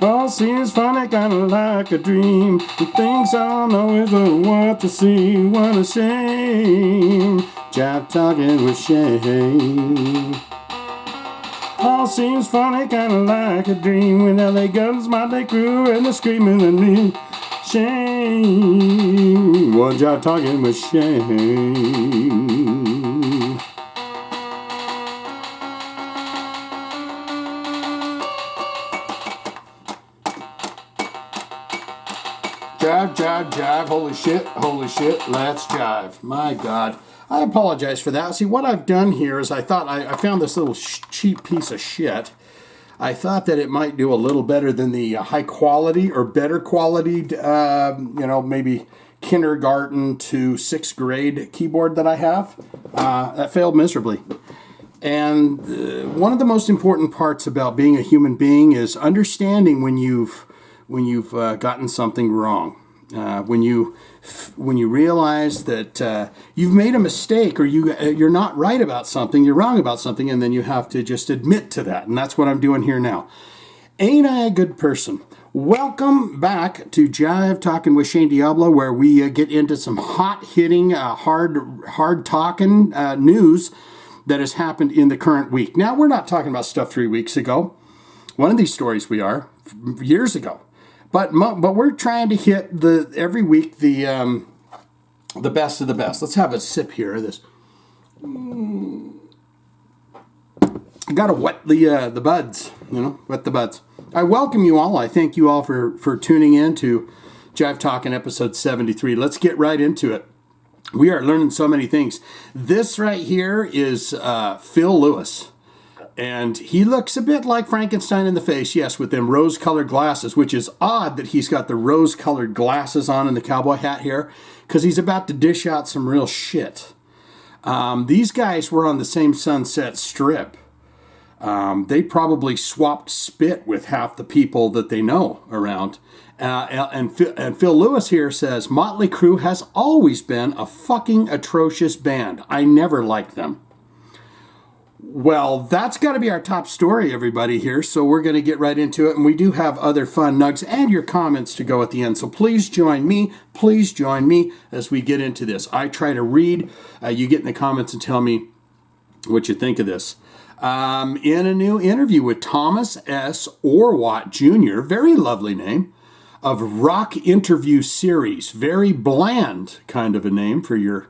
All seems funny, kinda like a dream. The things I know is what to see. What a shame. Jive Talkin with Shane. All seems funny, kinda like a dream. When LA guns, Motley Crue, and the screaming at me. Shane. One Jive Talkin with Shane. Jive, jive, jive, holy shit, let's jive. My God. I apologize for that. See, what I've done here is I found this little cheap piece of shit. I thought that it might do a little better than the high quality or better quality, maybe kindergarten to 6th grade keyboard that I have. That failed miserably. And one of the most important parts about being a human being is understanding when you've gotten something wrong, when you realize that you've made a mistake or you're not right about something, you're wrong about something, and then you have to just admit to that. And that's what I'm doing here now. Ain't I a good person? Welcome back to Jive Talkin with Shane Diablo, where we get into some hot-hitting, hard-talking news that has happened in the current week. Now, we're not talking about stuff 3 weeks ago. One of these stories we are, years ago. But we're trying to hit every week the best of the best. Let's have a sip here of this. I gotta wet the buds, wet the buds. I welcome you all. I thank you all for tuning in to Jive Talkin episode 73. Let's get right into it. We are learning so many things. This right here is Phil Lewis. And he looks a bit like Frankenstein in the face, yes, with them rose-colored glasses, which is odd that he's got the rose-colored glasses on and the cowboy hat here, because he's about to dish out some real shit. These guys were on the same Sunset Strip. They probably swapped spit with half the people that they know around. And Phil Lewis here says, Motley Crue has always been a fucking atrocious band. I never liked them. Well, that's got to be our top story, everybody, here. So we're going to get right into it. And we do have other fun nugs and your comments to go at the end. So please join me as we get into this. I try to read. You get in the comments and tell me what you think of this. In a new interview with Thomas S. Orwatt Jr., very lovely name, of Rock Interview Series. Very bland kind of a name for your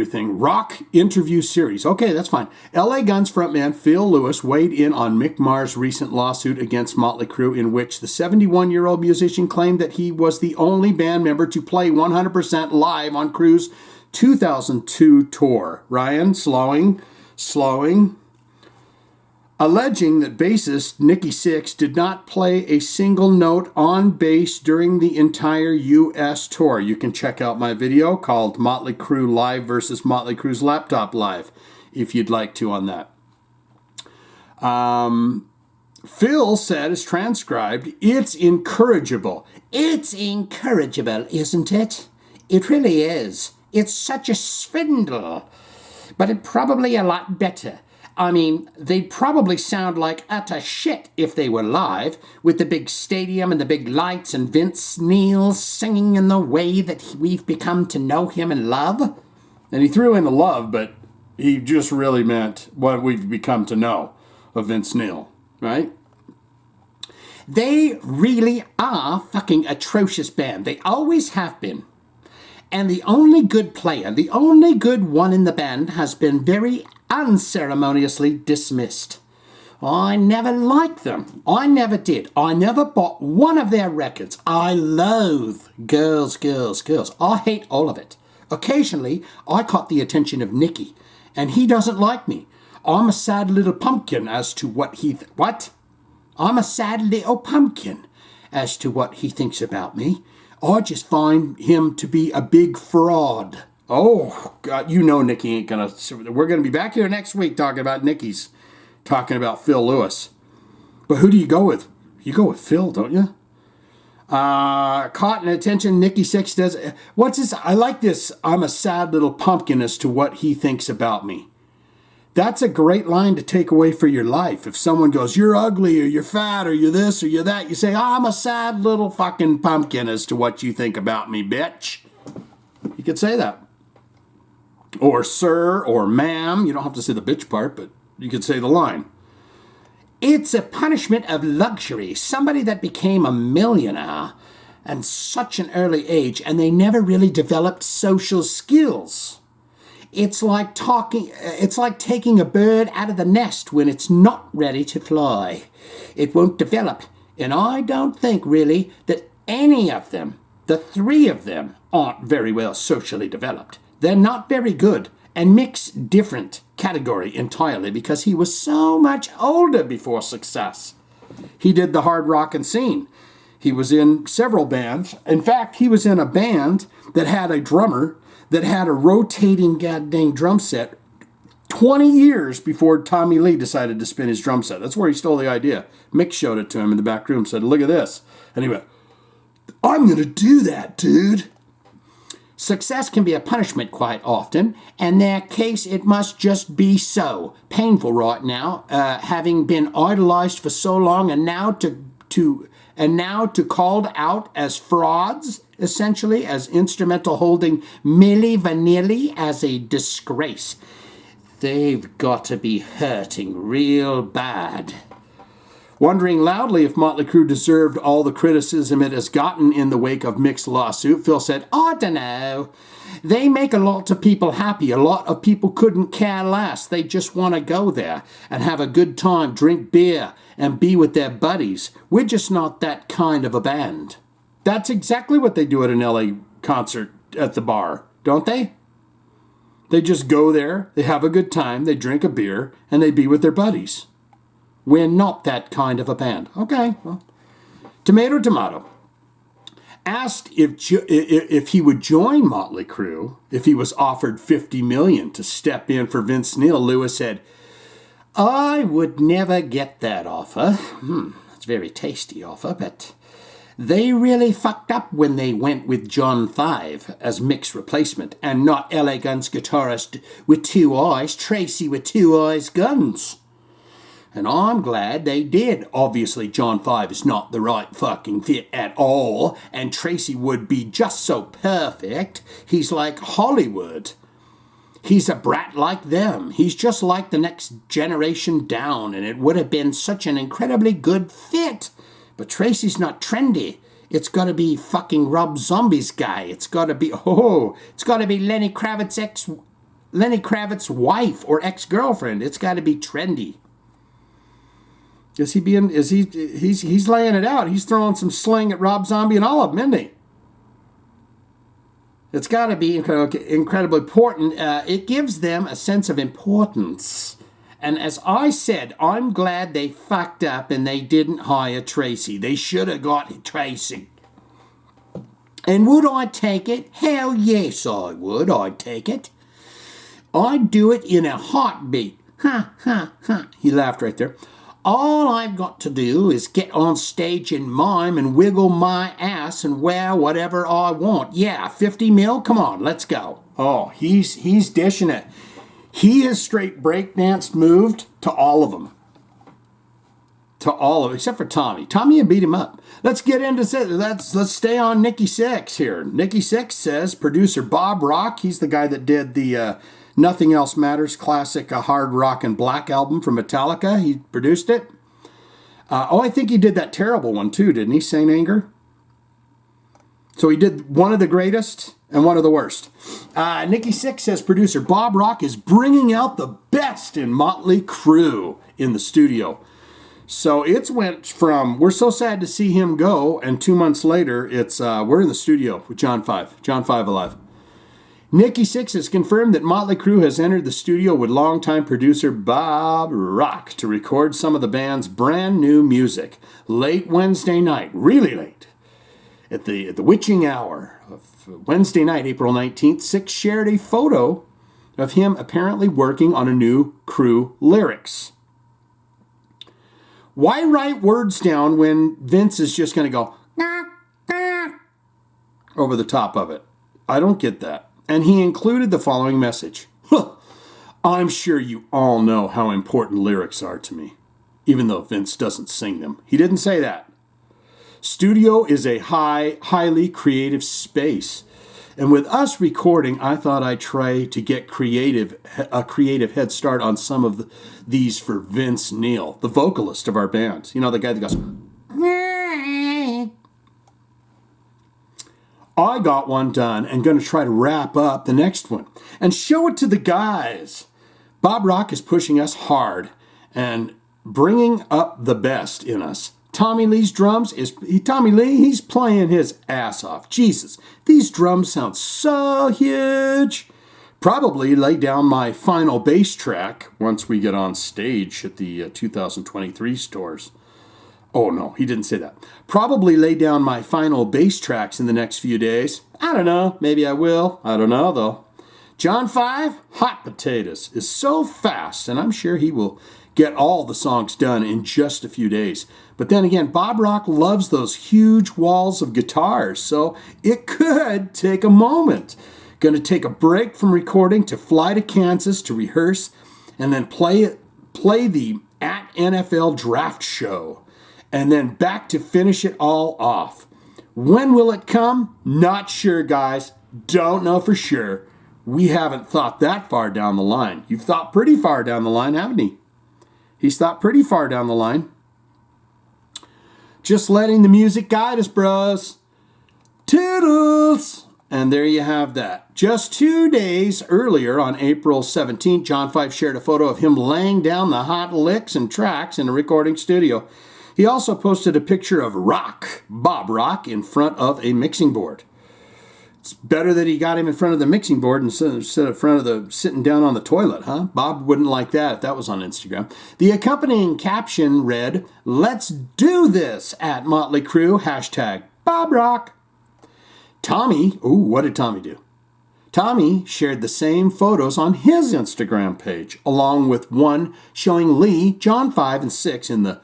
thing. Rock Interview Series. Okay, that's fine. LA Guns frontman Phil Lewis weighed in on Mick Mars' recent lawsuit against Motley Crue, in which the 71-year-old musician claimed that he was the only band member to play 100% live on Crue's 2002 tour. Ryan, slowing. Alleging that bassist Nikki Sixx did not play a single note on bass during the entire U.S. tour. You can check out my video called Motley Crue Live versus Motley Crue's Laptop Live, if you'd like to on that. Phil said, as transcribed, it's incorrigible. It's incorrigible, isn't it? It really is. It's such a swindle. But it's probably a lot better. I mean, they'd probably sound like utter shit if they were live, with the big stadium and the big lights and Vince Neil singing in the way that we've become to know him and love. And he threw in the love, but he just really meant what we've become to know of Vince Neil, right? They really are fucking atrocious band. They always have been. And the only good player, the only good one in the band has been very unceremoniously dismissed. I never liked them. I never did. I never bought one of their records. I loathe girls. I hate all of it. Occasionally, I caught the attention of Nicky, and he doesn't like me. I'm a sad little pumpkin as to what he... What? I'm a sad little pumpkin as to what he thinks about me. I just find him to be a big fraud. Oh, God, Nikki ain't gonna... We're gonna be back here next week talking about Nikki's, talking about Phil Lewis. But who do you go with? You go with Phil, don't you? Caught in attention, Nikki Sixx does... What's this? I like this. I'm a sad little pumpkin as to what he thinks about me. That's a great line to take away for your life. If someone goes, you're ugly, or you're fat, or you're this, or you're that, you say, I'm a sad little fucking pumpkin as to what you think about me, bitch. You could say that. Or sir, or ma'am. You don't have to say the bitch part, but you could say the line. It's a punishment of luxury. Somebody that became a millionaire at such an early age, and they never really developed social skills. It's like taking a bird out of the nest when it's not ready to fly. It won't develop. And I don't think really that any of them, the three of them, aren't very well socially developed. They're not very good. And Mick's different category entirely because he was so much older before success. He did the hard rockin' scene. He was in several bands. In fact, he was in a band that had a drummer that had a rotating goddamn drum set 20 years before Tommy Lee decided to spin his drum set. That's where he stole the idea. Mick showed it to him in the back room, said, look at this. And he went, I'm going to do that, dude. Success can be a punishment quite often. In their case, it must just be so. Painful right now, having been idolized for so long and now to called out as frauds, essentially, as instrumental holding Milli Vanilli as a disgrace. They've got to be hurting real bad. Wondering loudly if Motley Crue deserved all the criticism it has gotten in the wake of Mick's lawsuit, Phil said, I don't know. They make a lot of people happy. A lot of people couldn't care less. They just want to go there and have a good time, drink beer, and be with their buddies. We're just not that kind of a band. That's exactly what they do at an LA concert at the bar, don't they? They just go there, they have a good time, they drink a beer, and they be with their buddies. We're not that kind of a band. Okay, well, tomato, tomato. Asked if he would join Motley Crue if he was offered $50 million to step in for Vince Neil, Lewis said, I would never get that offer. That's a very tasty offer, but they really fucked up when they went with John 5 as Mick's replacement and not LA Guns guitarist with two eyes, Tracy with two eyes guns. And I'm glad they did. Obviously, John 5 is not the right fucking fit at all, and Tracy would be just so perfect. He's like Hollywood. He's a brat like them. He's just like the next generation down, and it would have been such an incredibly good fit. But Tracy's not trendy. It's got to be fucking Rob Zombie's guy. It's got to be, Lenny Kravitz's wife or ex-girlfriend. It's got to be trendy. He's laying it out. He's throwing some sling at Rob Zombie and all of them, isn't he? It's got to be incredibly important. It gives them a sense of importance. And as I said, I'm glad they fucked up and they didn't hire Tracy. They should have got Tracy. And would I take it? Hell yes, I would. I'd take it. I'd do it in a heartbeat. Ha, ha, ha. He laughed right there. All I've got to do is get on stage and mime and wiggle my ass and wear whatever I want. Yeah, 50 mil? Come on, let's go. Oh, he's dishing it. He has straight breakdance moved to all of them. To all of them, except for Tommy. Tommy beat him up. Let's get into let's stay on Nikki Sixx here. Nikki Sixx says producer Bob Rock, he's the guy that did the Nothing Else Matters classic hard rock and black album from Metallica. He produced it. I think he did that terrible one too, didn't he? Saint Anger. So he did one of the greatest and one of the worst. Nikki Sixx says producer Bob Rock is bringing out the best in Motley Crue in the studio. So it's went from, we're so sad to see him go, and 2 months later, it's we're in the studio with John 5 alive. Nikki Sixx has confirmed that Motley Crue has entered the studio with longtime producer Bob Rock to record some of the band's brand new music. Late Wednesday night, really late, at the witching hour of Wednesday night, April 19th, Sixx shared a photo of him apparently working on a new Crue lyrics. Why write words down when Vince is just going to go nah, nah, over the top of it? I don't get that. And he included the following message. I'm sure you all know how important lyrics are to me, even though Vince doesn't sing them. He didn't say that. Studio is a highly creative space. And with us recording, I thought I'd try to get a creative head start on some of these for Vince Neil, the vocalist of our band. You know, the guy that goes... I got one done and going to try to wrap up the next one and show it to the guys. Bob Rock is pushing us hard and bringing up the best in us. Tommy Lee's drums Tommy Lee, he's playing his ass off. Jesus, these drums sound so huge. Probably lay down my final bass track once we get on stage at the 2023 stores. Oh, no, he didn't say that. Probably lay down my final bass tracks in the next few days. I don't know. Maybe I will. I don't know, though. John 5, Hot Potatoes, is so fast, and I'm sure he will get all the songs done in just a few days. But then again, Bob Rock loves those huge walls of guitars, so it could take a moment. Going to take a break from recording to fly to Kansas to rehearse, and then play the at NFL draft show. And then back to finish it all off. When will it come? Not sure, guys. Don't know for sure. We haven't thought that far down the line. You've thought pretty far down the line, haven't you? He's thought pretty far down the line. Just letting the music guide us, bros. Toodles! And there you have that. Just 2 days earlier, on April 17th, John 5 shared a photo of him laying down the hot licks and tracks in a recording studio. He also posted a picture of Bob Rock, in front of a mixing board. It's better that he got him in front of the mixing board instead of sitting down on the toilet, huh? Bob wouldn't like that if that was on Instagram. The accompanying caption read, "Let's do this at Motley Crue, #Bob Rock." Tommy, what did Tommy do? Tommy shared the same photos on his Instagram page, along with one showing Lee, John 5, and 6 in the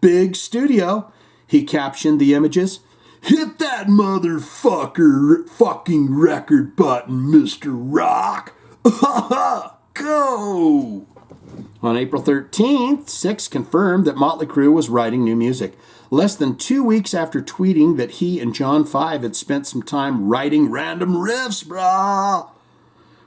big studio. He captioned the images, "Hit that motherfucker fucking record button, Mr. Rock. Go!" On April 13th, Sixx confirmed that Motley Crue was writing new music. Less than 2 weeks after tweeting that he and John 5 had spent some time writing random riffs, brah.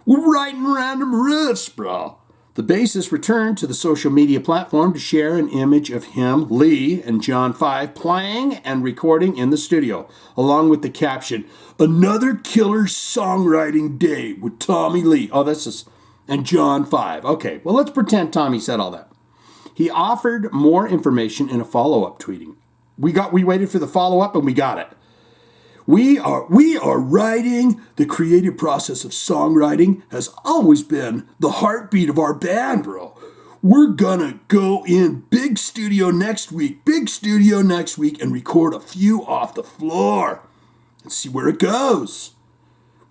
We're writing random riffs, brah. The bassist returned to the social media platform to share an image of him, Lee, and John 5 playing and recording in the studio, along with the caption, "Another killer songwriting day with Tommy Lee." And John 5. Okay, well, let's pretend Tommy said all that. He offered more information in a follow-up tweeting. We waited for the follow-up and we got it. We are writing. The creative process of songwriting has always been the heartbeat of our band, bro. We're gonna go in big studio next week, and record a few off the floor and see where it goes.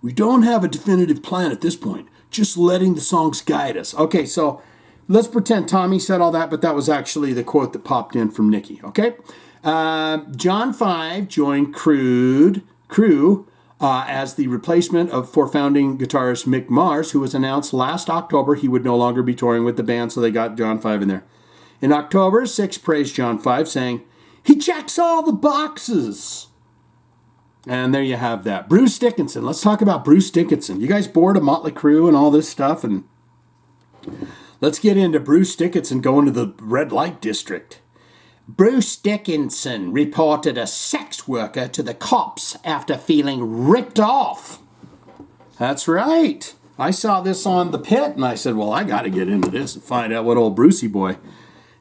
We don't have a definitive plan at this point, just letting the songs guide us. Okay, so let's pretend Tommy said all that, but that was actually the quote that popped in from Nikki, okay? John 5 joined Crue as the replacement for founding guitarist Mick Mars, who was announced last October he would no longer be touring with the band, so they got John 5 in there. In October, Sixx praised John 5, saying, "He checks all the boxes." And there you have that. Bruce Dickinson. Let's talk about Bruce Dickinson. You guys bored of Motley Crue and all this stuff? And let's get into Bruce Dickinson going to the Red Light District. Bruce Dickinson reported a sex worker to the cops after feeling ripped off. That's right. I saw this on The Pit, and I said, well, I got to get into this and find out what old Brucey boy,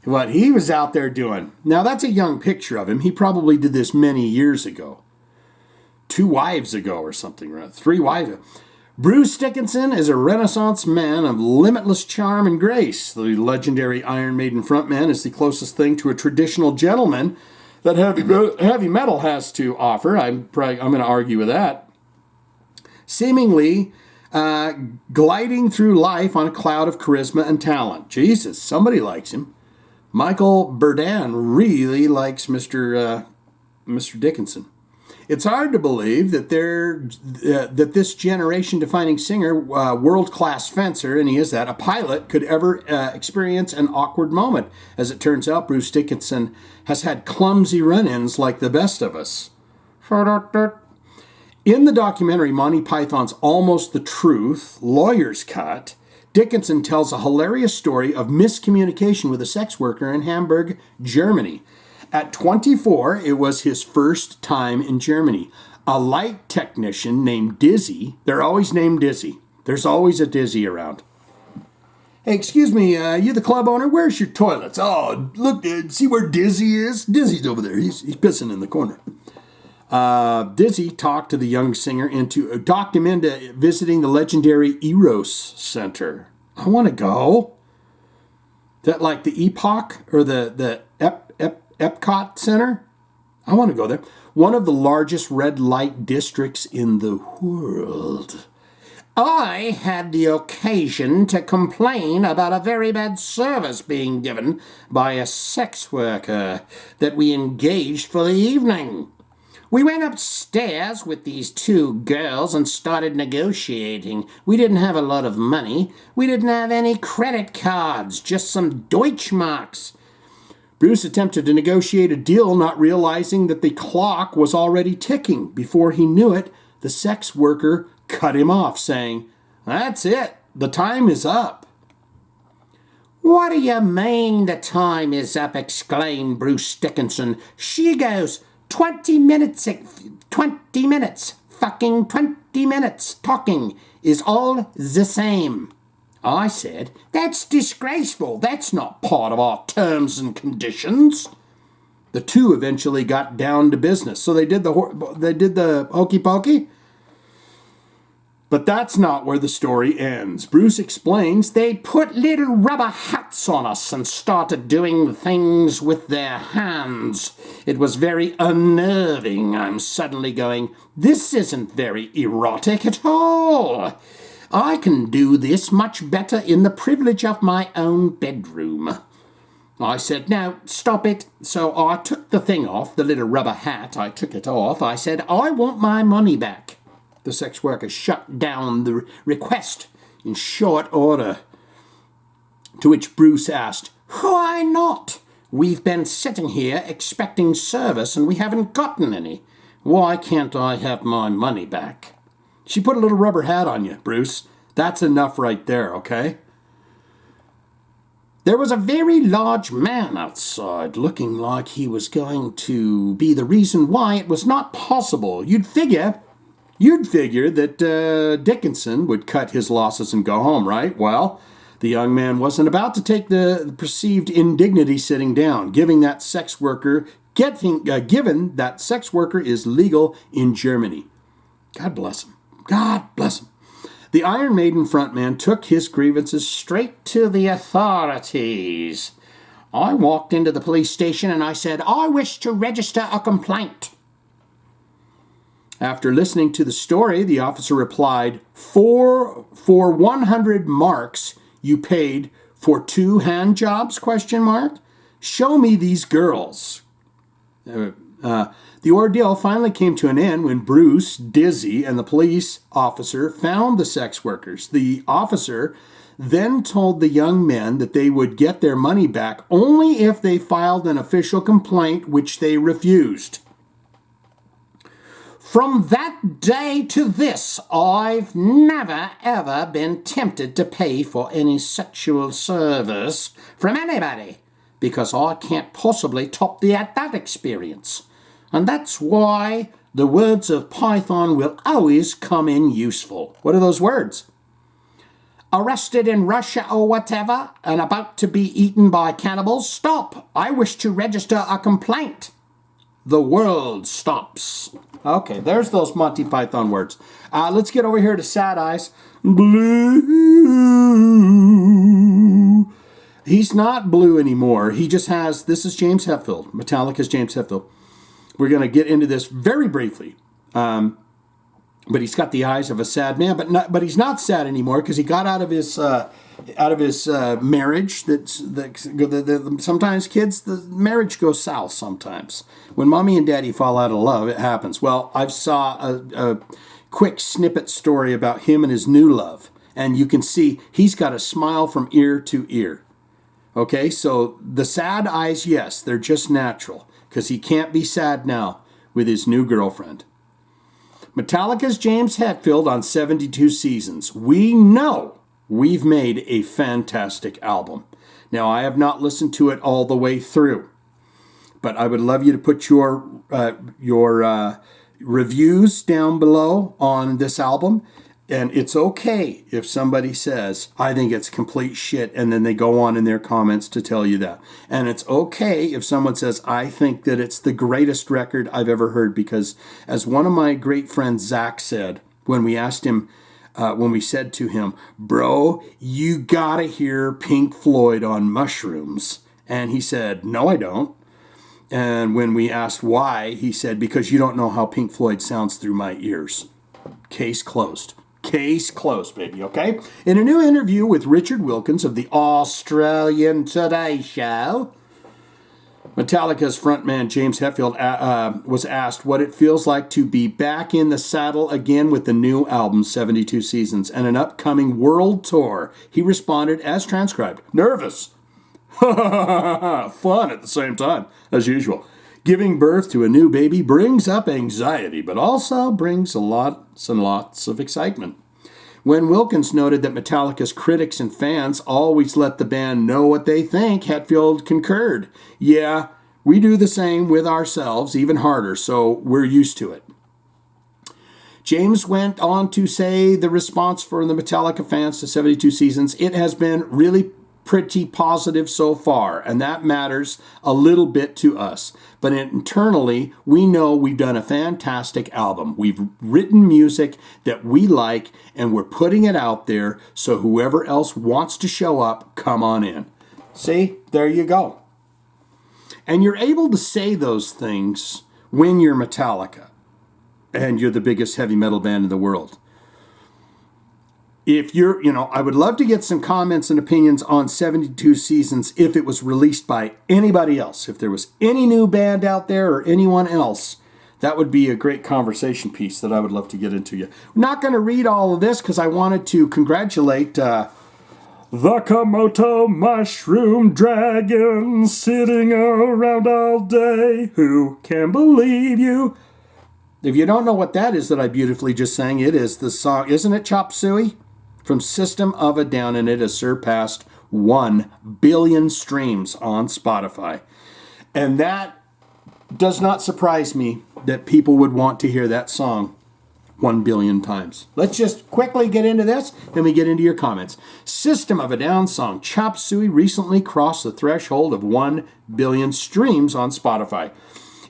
what he was out there doing. Now, that's a young picture of him. He probably did this many years ago. 2 wives ago or something, right? 3 wives. Bruce Dickinson is a Renaissance man of limitless charm and grace. The legendary Iron Maiden frontman is the closest thing to a traditional gentleman that heavy metal has to offer. I'm going to argue with that. Seemingly gliding through life on a cloud of charisma and talent. Jesus, somebody likes him. Michael Burdan really likes Mr. Dickinson. It's hard to believe that that this generation-defining singer, world-class fencer, and he is that, a pilot, could ever experience an awkward moment. As it turns out, Bruce Dickinson has had clumsy run-ins like the best of us. In the documentary Monty Python's Almost the Truth, Lawyer's Cut, Dickinson tells a hilarious story of miscommunication with a sex worker in Hamburg, Germany. At 24, it was his first time in Germany. A light technician named Dizzy, they're always named Dizzy. There's always a Dizzy around. Hey, excuse me, you the club owner? Where's your toilets? Oh, look, see where Dizzy is? Dizzy's over there. He's pissing in the corner. Dizzy talked the young singer into visiting the legendary Eros Center. I want to go. That like the Epoch or the Epcot Center? I want to go there. One of the largest red light districts in the world. I had the occasion to complain about a very bad service being given by a sex worker that we engaged for the evening. We went upstairs with these two girls and started negotiating. We didn't have a lot of money. We didn't have any credit cards, just some Deutschmarks. Bruce attempted to negotiate a deal, not realizing that the clock was already ticking. Before he knew it, the sex worker cut him off, saying, "That's it. The time is up." "What do you mean the time is up?" exclaimed Bruce Dickinson. "She goes 20 minutes, fucking 20 minutes. Talking is all the same." I said, "That's disgraceful. That's not part of our terms and conditions." The two eventually got down to business. So they did the hokey pokey. But that's not where the story ends. Bruce explains they put little rubber hats on us and started doing things with their hands. It was very unnerving. I'm suddenly going, this isn't very erotic at all. I can do this much better in the privilege of my own bedroom. I said, "Now, stop it." So I took the thing off, the little rubber hat. I took it off. I said, "I want my money back." The sex worker shut down the request in short order. To which Bruce asked, "Why not? We've been sitting here expecting service and we haven't gotten any. Why can't I have my money back?" She put a little rubber hat on you, Bruce. That's enough right there, okay? There was a very large man outside, looking like he was going to be the reason why it was not possible. You'd figure that Dickinson would cut his losses and go home, right? Well, the young man wasn't about to take the perceived indignity sitting down, given that sex worker is legal in Germany. God bless him. God bless him. The Iron Maiden frontman took his grievances straight to the authorities. I walked into the police station and I said, "I wish to register a complaint." After listening to the story, the officer replied, For 100 marks you paid for 2 hand jobs, ? Show me these girls. The ordeal finally came to an end when Bruce, Dizzy, and the police officer found the sex workers. The officer then told the young men that they would get their money back only if they filed an official complaint, which they refused. From that day to this, I've never, ever been tempted to pay for any sexual service from anybody, because I can't possibly top that experience. And that's why the words of Python will always come in useful. What are those words? Arrested in Russia or whatever, and about to be eaten by cannibals? Stop! I wish to register a complaint. The world stops. Okay, there's those Monty Python words. Let's get over here to Sad Eyes. Blue. He's not blue anymore. He just has, this is James Hetfield. Metallica's James Hetfield. We're going to get into this very briefly. But he's got the eyes of a sad man. But he's not sad anymore because he got out of his marriage. Sometimes kids, the marriage goes south sometimes. When mommy and daddy fall out of love, it happens. Well, I saw a quick snippet story about him and his new love. And you can see he's got a smile from ear to ear. Okay, so the sad eyes, yes, they're just natural. Because he can't be sad now with his new girlfriend. Metallica's James Hetfield on 72 Seasons. We know we've made a fantastic album. Now, I have not listened to it all the way through, but I would love you to put your reviews down below on this album. And it's okay if somebody says, I think it's complete shit, and then they go on in their comments to tell you that. And it's okay if someone says, I think that it's the greatest record I've ever heard, because as one of my great friends, Zach, said, when we asked him, when we said to him, bro, you gotta hear Pink Floyd on Mushrooms. And he said, no, I don't. And when we asked why, he said, because you don't know how Pink Floyd sounds through my ears. Case closed. Case closed, baby, okay? In a new interview with Richard Wilkins of the Australian Today Show, Metallica's frontman James Hetfield was asked what it feels like to be back in the saddle again with the new album, 72 Seasons, and an upcoming world tour. He responded as transcribed, nervous. Fun at the same time, as usual. Giving birth to a new baby brings up anxiety, but also brings lots and lots of excitement. When Wilkins noted that Metallica's critics and fans always let the band know what they think, Hetfield concurred. Yeah, we do the same with ourselves, even harder, so we're used to it. James went on to say the response from the Metallica fans to 72 Seasons, it has been really pretty positive so far, and that matters a little bit to us. But internally, we know we've done a fantastic album. We've written music that we like, and we're putting it out there, so whoever else wants to show up, come on in. See, there you go. And you're able to say those things when you're Metallica, and you're the biggest heavy metal band in the world. If you're, I would love to get some comments and opinions on 72 Seasons if it was released by anybody else. If there was any new band out there or anyone else, that would be a great conversation piece that I would love to get into. You. I'm not going to read all of this because I wanted to congratulate the Komodo Mushroom Dragon sitting around all day. Who can believe you? If you don't know what that is that I beautifully just sang, it is the song, isn't it, Chop Suey? From System of a Down, and it has surpassed 1 billion streams on Spotify. And that does not surprise me that people would want to hear that song 1 billion times. Let's just quickly get into this, then we get into your comments. System of a Down song Chop Suey recently crossed the threshold of 1 billion streams on Spotify.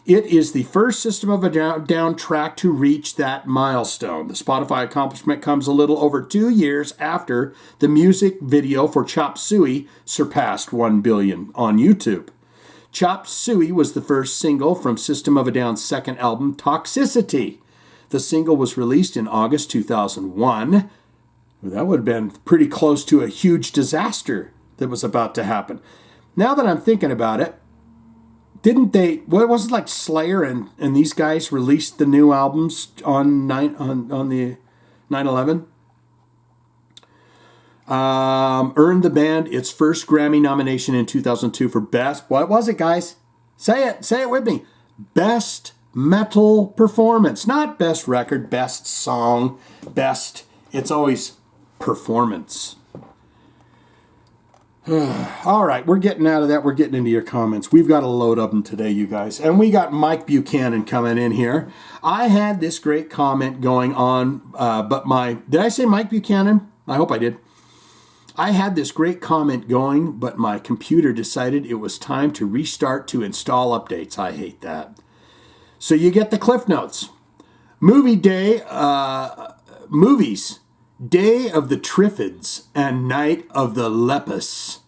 It is the first System of a Down track to reach that milestone. The Spotify accomplishment comes a little over 2 years after the music video for Chop Suey surpassed 1 billion on YouTube. Chop Suey was the first single from System of a Down's second album, Toxicity. The single was released in August 2001. That would have been pretty close to a huge disaster that was about to happen. Now that I'm thinking about it, didn't they, what was it, like Slayer and these guys released the new albums on the 9/11? Earned the band its first Grammy nomination in 2002 for Best, what was it, guys? Say it with me. Best Metal Performance. Not Best Record, Best Song, Best, it's always Performance. All right, we're getting out of that. We're getting into your comments. We've got a load of them today, you guys. And we got Mike Buchanan coming in here. I had this great comment going on, did I say Mike Buchanan? I hope I did. I had this great comment going, but my computer decided it was time to restart to install updates. I hate that. So you get the Cliff Notes. Movies, Day of the Triffids and Night of the Lepus.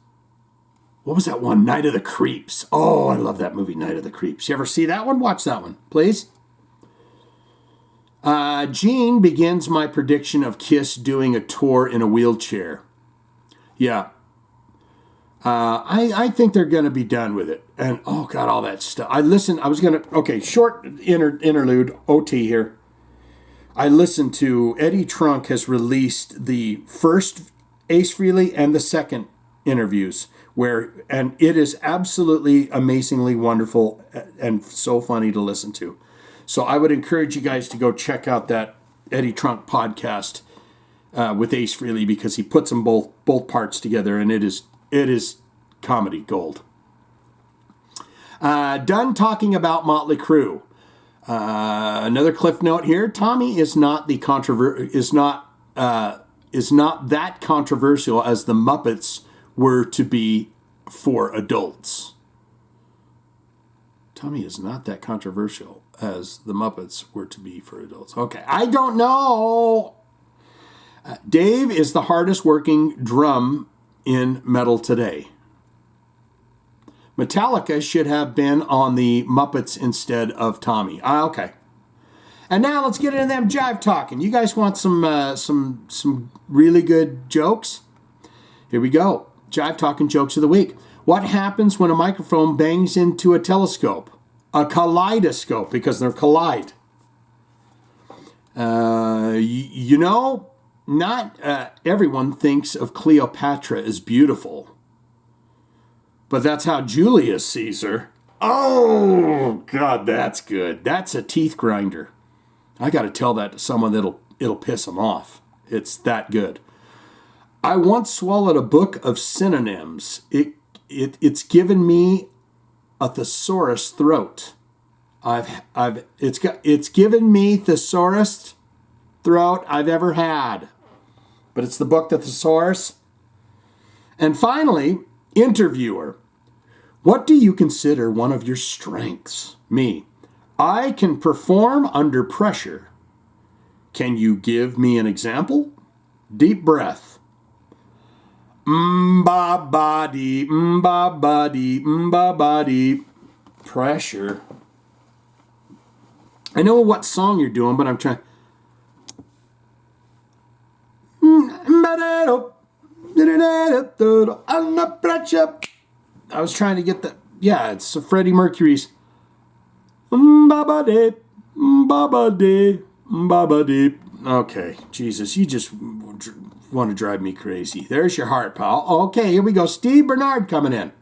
What was that one? Night of the Creeps. Oh, I love that movie, Night of the Creeps. You ever see that one? Watch that one, please. Gene begins my prediction of Kiss doing a tour in a wheelchair. Yeah. I think they're going to be done with it. And, oh, God, all that stuff. Short interlude, OT here. I listened to, Eddie Trunk has released the first Ace Frehley and the second interviews, and it is absolutely amazingly wonderful and so funny to listen to. So I would encourage you guys to go check out that Eddie Trunk podcast with Ace Frehley, because he puts them both parts together, and it is comedy gold. Done talking about Motley Crue. Another cliff note here: Tommy is not that controversial as the Muppets were to be for adults. Tommy is not that controversial as the Muppets were to be for adults. Okay, I don't know. Dave is the hardest working drum in metal today. Metallica should have been on the Muppets instead of Tommy. Okay. And now let's get into them Jive Talkin. You guys want some really good jokes? Here we go. Jive Talkin jokes of the week. What happens when a microphone bangs into a telescope? A kaleidoscope, because they're collide. Not everyone thinks of Cleopatra as beautiful. But that's how Julius sees her. Oh, God, that's good. That's a teeth grinder. I got to tell that to someone it'll piss them off. It's that good. I once swallowed a book of synonyms. It's given me a thesaurus throat. It's given me thesaurus throat I've ever had. But it's the book, The Thesaurus. And finally, interviewer. What do you consider one of your strengths? Me. I can perform under pressure. Can you give me an example? Deep breath. Ba-ba-dee, ba-ba-dee, ba-ba-dee. Pressure. I know what song you're doing, but I'm trying. Under pressure. I was trying to get the... Yeah, it's Freddie Mercury's... Ba-ba-dee, ba-ba-dee, ba-ba-dee. Okay, Jesus, you just want to drive me crazy. There's your heart, pal. Okay, here we go. Steve Bernard coming in.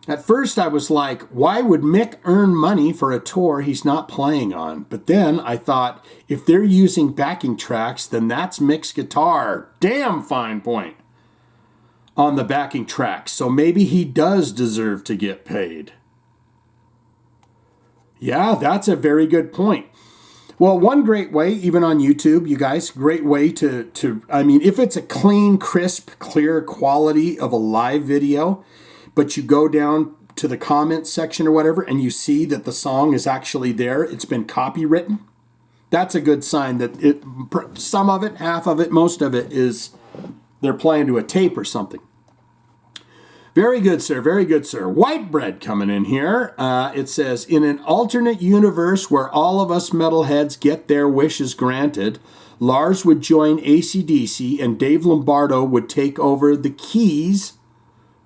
At first, I was like, why would Mick earn money for a tour he's not playing on? But then I thought, if they're using backing tracks, then that's Mick's guitar. Damn fine point on the backing tracks. So maybe he does deserve to get paid. Yeah, that's a very good point. Well, one great way, even on YouTube, you guys, great way to if it's a clean, crisp, clear quality of a live video, but you go down to the comments section or whatever, and you see that the song is actually there, it's been copywritten, that's a good sign that some of it, half of it, most of it is they're playing to a tape or something. Very good, sir. Very good, sir. White bread coming in here. It says, in an alternate universe where all of us metalheads get their wishes granted, Lars would join AC/DC and Dave Lombardo would take over the keys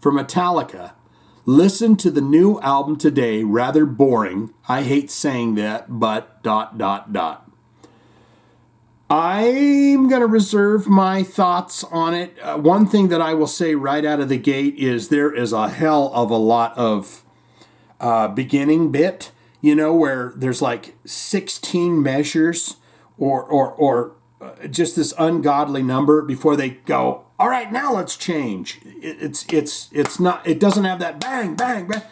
for Metallica. Listen to the new album today. Rather boring. I hate saying that, but ... I'm going to reserve my thoughts on it. One thing that I will say right out of the gate is there is a hell of a lot of beginning bit, where there's like 16 measures or just this ungodly number before they go, all right, now let's change. It's not, it doesn't have that bang, bang, bang.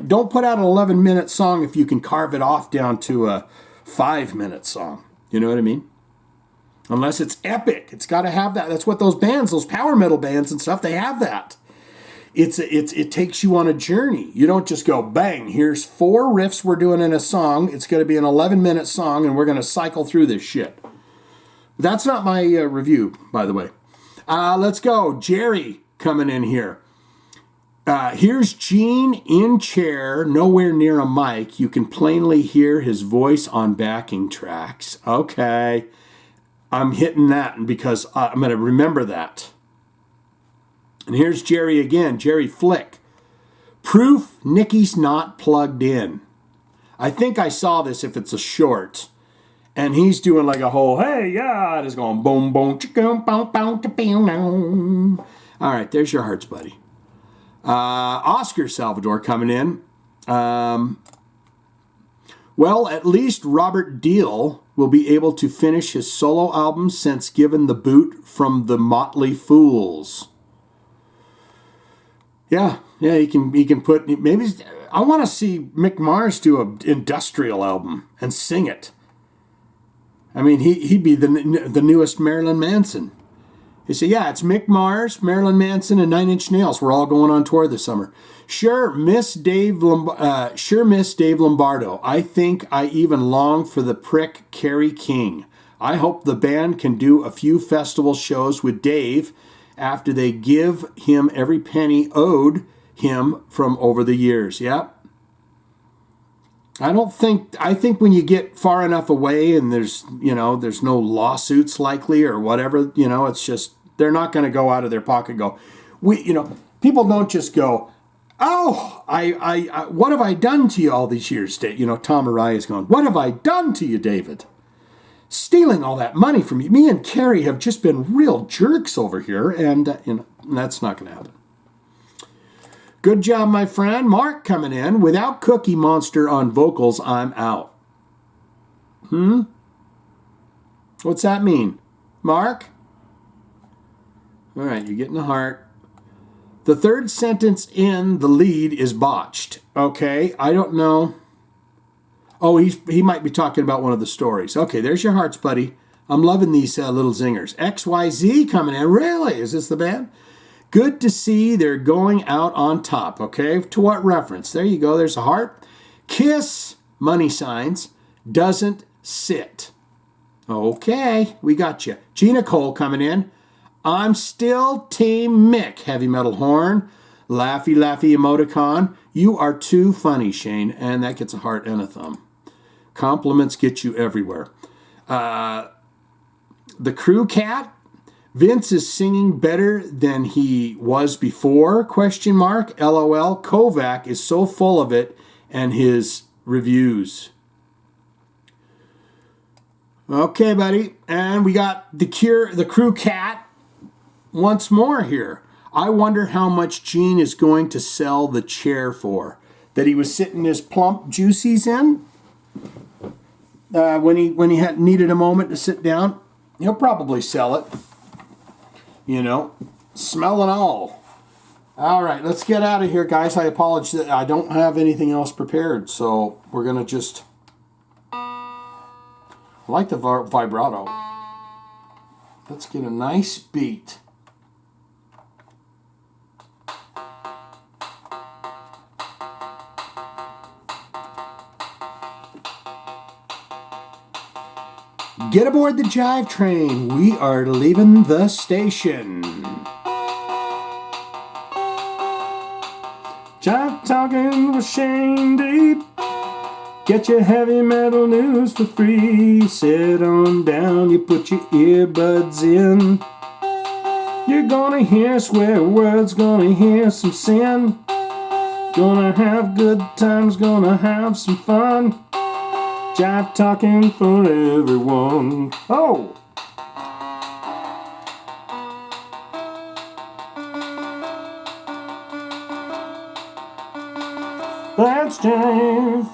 Don't put out an 11-minute song if you can carve it off down to a 5-minute song. You know what I mean? Unless it's epic. It's got to have that. That's what those bands, those power metal bands and stuff, they have that. It takes you on a journey. You don't just go, bang, here's 4 riffs we're doing in a song. It's going to be an 11-minute song, and we're going to cycle through this shit. That's not my review, by the way. Let's go. Jerry coming in here. Here's Gene in chair, nowhere near a mic. You can plainly hear his voice on backing tracks. Okay. I'm hitting that because I'm going to remember that. And here's Jerry again, Jerry Flick. Proof Nikki's not plugged in. I think I saw this if it's a short. And he's doing like a whole, hey, yeah, it is going boom, boom, chicka, boom, boom, boom. All right, there's your hearts, buddy. Oscar Salvador coming in. Well, at least Robert Deal will be able to finish his solo album since given the boot from the Motley Fools. Yeah, he can put, maybe, I want to see Mick Mars do an industrial album and sing it. I mean, he'd be the newest Marilyn Manson. You say, yeah, it's Mick Mars, Marilyn Manson, and Nine Inch Nails. We're all going on tour this summer. Sure, miss Dave Lombardo. I think I even long for the prick Kerry King. I hope the band can do a few festival shows with Dave after they give him every penny owed him from over the years. Yep. I think when you get far enough away and there's no lawsuits likely or whatever, it's just, they're not going to go out of their pocket and go, people don't just go, oh, I what have I done to you all these years, Dave? Tom Araya's going, what have I done to you, David? Stealing all that money from you. Me and Carrie have just been real jerks over here, and that's not going to happen. Good job, my friend. Mark coming in. Without Cookie Monster on vocals, I'm out. What's that mean? Mark? All right, you're getting a heart. The third sentence in the lead is botched. Okay, I don't know. Oh, he might be talking about one of the stories. Okay, there's your hearts, buddy. I'm loving these little zingers. XYZ coming in. Really? Is this the band? Good to see they're going out on top, okay? To what reference? There you go. There's a heart. Kiss, money signs, doesn't sit. Okay, we got you. Gina Cole coming in. I'm still Team Mick, heavy metal horn. Laughy, laughy emoticon. You are too funny, Shane. And that gets a heart and a thumb. Compliments get you everywhere. The Crew Cat. Vince is singing better than he was before, ? LOL. Kovac is so full of it and his reviews. Okay, buddy. And we got the Crew Cat once more here. I wonder how much Gene is going to sell the chair for. That he was sitting his plump juicies in when he had needed a moment to sit down. He'll probably sell it. Smell and all. All right, let's get out of here, guys. I apologize that I don't have anything else prepared, so we're going to just... I like the vibrato. Let's get a nice beat. Get aboard the Jive train. We are leaving the station. Jive Talkin with Shane Deep. Get your heavy metal news for free. Sit on down, you put your earbuds in. You're gonna hear swear words, gonna hear some sin. Gonna have good times, gonna have some fun. Jive Talkin for everyone. Oh! Let's jive.